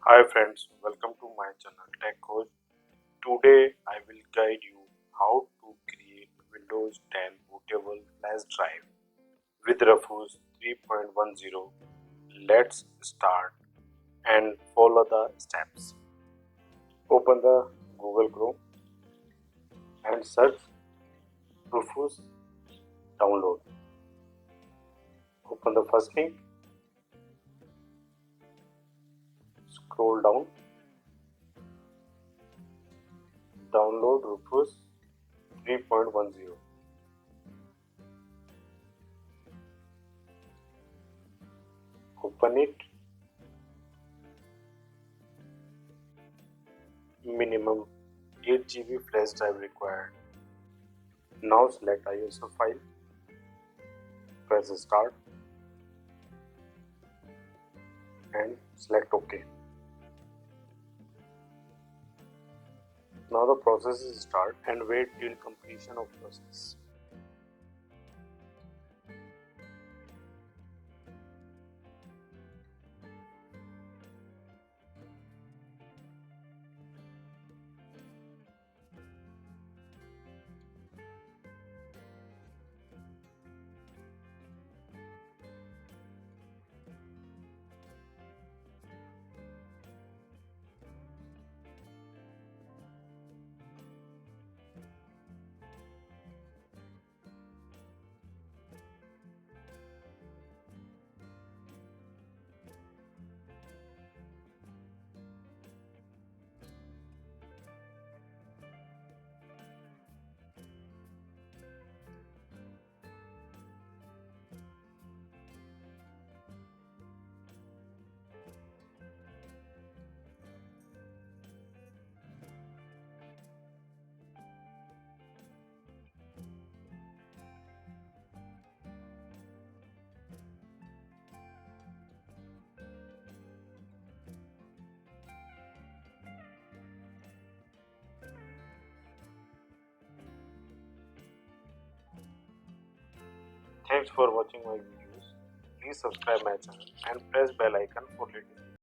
Hi friends, welcome to my channel Tech Khoj. Today I will guide you how to create Windows 10 bootable flash drive with Rufus 3.10. Let's start and follow the steps. Open the Google Chrome and search Rufus download. Open the first link, scroll down, download Rufus 3.10. Open it. Minimum 8 GB flash drive required. Now select ISO file, press start and select OK. Now the process is start and wait till completion of process. Thanks for watching my videos. Please subscribe my channel and press bell icon for latest videos.